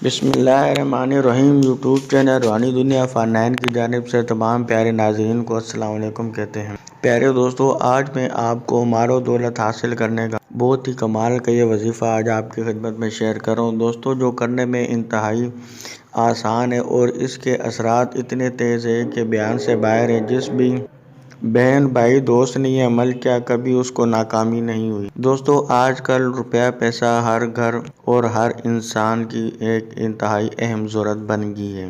बिस्मिल्लाहिर्रहमानिर्रहीम। YouTube channel रूहानी दुनिया फ़ारनैन की जानिब से तमाम प्यारे नाज़रीन को अस्सलाम वालेकुम कहते हैं। प्यारे दोस्तों, आज मैं आपको मालो दौलत हासिल करने का बहुत ही कमाल का ये वजीफ़ा आज आपकी खिदमत में शेयर कर रहा हूँ दोस्तों, जो करने में इंतहाई आसान है और इसके असरात इतने तेज़ है कि बयान से बाहर है। जिस भी बहन भाई दोस्त ने ये अमल किया, कभी उसको नाकामी नहीं हुई। दोस्तों, आजकल रुपया पैसा हर घर और हर इंसान की एक इंतहाई अहम ज़रूरत बन गई है।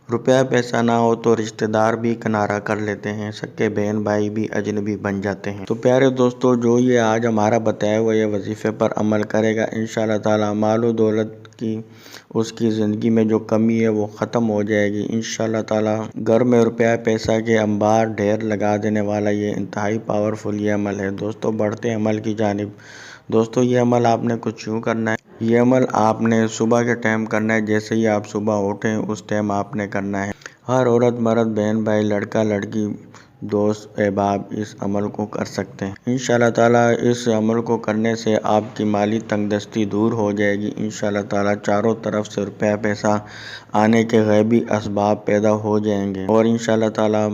रुपया पैसा ना हो तो रिश्तेदार भी किनारा कर लेते हैं, सगे बहन भाई भी अजनबी बन जाते हैं। तो प्यारे दोस्तों, जो ये आज हमारा बताया हुआ ये वजीफ़े पर अमल करेगा, इंशाअल्लाह ताला मालो दौलत की उसकी ज़िंदगी में जो कमी है वो ख़त्म हो जाएगी इंशाअल्लाह ताला। घर में रुपया पैसा के अंबार ढेर लगा देने वाला ये इंतहाई पावरफुल ये अमल है। दोस्तों, बढ़ते अमल की जानिब। दोस्तों, ये अमल आपने कुछ यूँ करना है। ये अमल आपने सुबह के टाइम करना है। जैसे ही आप सुबह उठें उस टाइम आपने करना है। हर औरत मर्द बहन भाई लड़का लड़की दोस्त अहबाब इस अमल को कर सकते हैं। इंशाअल्लाह ताला इस अमल को करने से आपकी माली तंगदस्ती दूर हो जाएगी। इंशाअल्लाह ताला चारों तरफ से रुपया पैसा आने के गैबी असबाब पैदा हो जाएंगे और इंशाअल्लाह ताला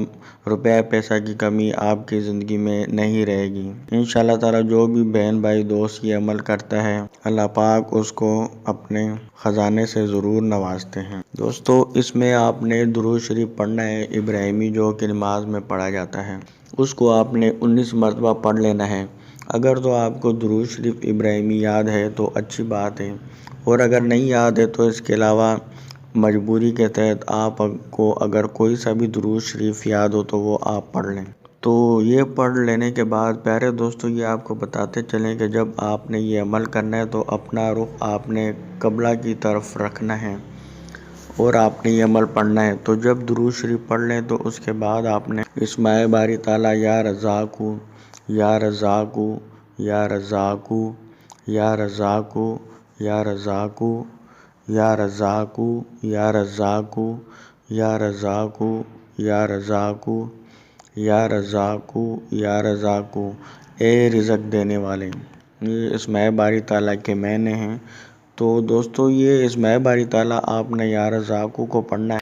रुपया पैसा की कमी आपकी ज़िंदगी में नहीं रहेगी। इंशाअल्लाह ताला जो भी बहन भाई दोस्त ये अमल करता है, अल्लाह पाक उसको अपने ख़जाने से ज़रूर नवाजते हैं। दोस्तों, इसमें आपने दुरूद शरीफ पढ़ना है, इब्राहिमी, जो कि नमाज में पढ़ा जाता है। उसको आपने 19 मरतबा पढ़ लेना है। अगर तो आपको दुरूद शरीफ इब्राहिमी याद है तो अच्छी बात है, और अगर नहीं याद है तो इसके अलावा मजबूरी के तहत आपको अगर कोई सा भी दुरूद शरीफ याद हो तो वो आप पढ़ लें। तो ये पढ़ लेने के बाद प्यारे दोस्तों, ये आपको बताते चलें कि जब आपने ये अमल करना है तो अपना रुख आपने क़िबला की तरफ रखना है और आपने ये अमल पढ़ना है। तो जब दुरूद शरीफ पढ़ लें तो उसके बाद आपने इस्माए बारी ताला या रज़ाक़ू या रज़ाक़ू या रज़ाक़ू या रज़ाक़ू या रज़ाक़ू या रज़ाक़ू या रज़ाक़ू या रज़ाक़ू या रज़ाक़ू या रज़ाक़ू या रज़ाक़ू, ए रिज़्क़ देने वाले। ये इस्माए बारी ताला के मैंने हैं। तो दोस्तों, ये इस्माए बारी ताला आपने या रज़ाक़ू को पढ़ना है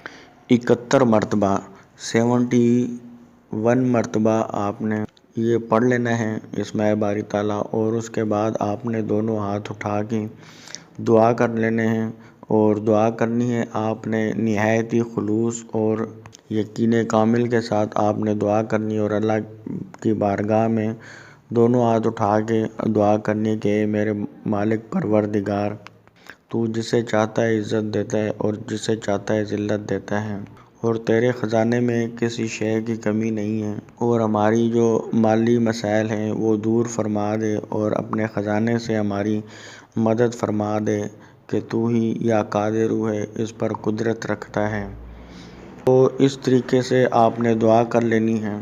71 मरतबा, 71 मरतबा आपने ये पढ़ लेना है इस्माए बारी ताला। और उसके बाद आपने दोनों हाथ उठा के दुआ कर लेने हैं और दुआ करनी है आपने निहायत ही खुलूस और यकीन कामिल के साथ आपने दुआ करनी और अल्लाह की बारगाह में दोनों हाथ उठा के दुआ करनी के मेरे मालिक परवरदिगार, तू जिसे चाहता है इज़्ज़त देता है और जिसे चाहता है ज़िल्लत देता है, और तेरे ख़जाने में किसी शय की कमी नहीं है, और हमारी जो माली मसाइल हैं वो दूर फरमा दे और अपने ख़जाने से हमारी मदद फरमा दे कि तू ही या कादिर है, इस पर कुदरत रखता है। तो इस तरीके से आपने दुआ कर लेनी है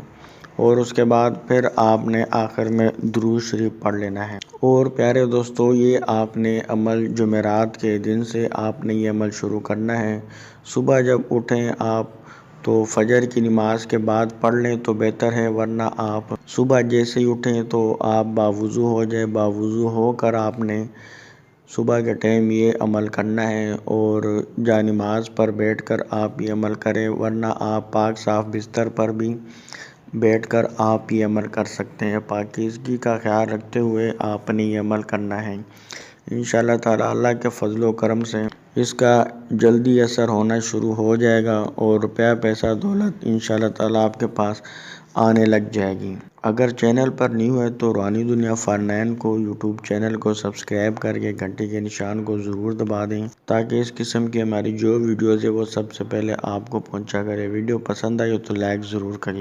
और उसके बाद फिर आपने आखिर में दुरूद शरीफ पढ़ लेना है। और प्यारे दोस्तों, ये आपने अमल जुमेरात के दिन से आपने ये अमल शुरू करना है। सुबह जब उठें आप तो फजर की नमाज के बाद पढ़ लें तो बेहतर है, वरना आप सुबह जैसे ही उठें तो आप बावुज़ू हो जाए। बावुज़ू होकर आपने सुबह के टाइम ये अमल करना है और जा नमाज पर बैठकर आप ये अमल करें, वरना आप पाक साफ़ बिस्तर पर भी बैठकर आप ये अमल कर सकते हैं। पाकीज़गी का ख्याल रखते हुए आपने ये अमल करना है। इंशाअल्लाह ताला अल्लाह के फजल व करम से इसका जल्दी असर होना शुरू हो जाएगा और रुपया पैसा दौलत इंशाअल्लाह ताला आपके पास आने लग जाएगी। अगर चैनल पर न्यू है तो रूहानी दुनिया फ़ारनैन को यूट्यूब चैनल को सब्सक्राइब करके घंटे के निशान को ज़रूर दबा दें, ताकि इस किस्म की हमारी जो वीडियोज़ है वो सबसे पहले आपको पहुंचा करे। वीडियो पसंद आई हो तो लाइक ज़रूर करिए।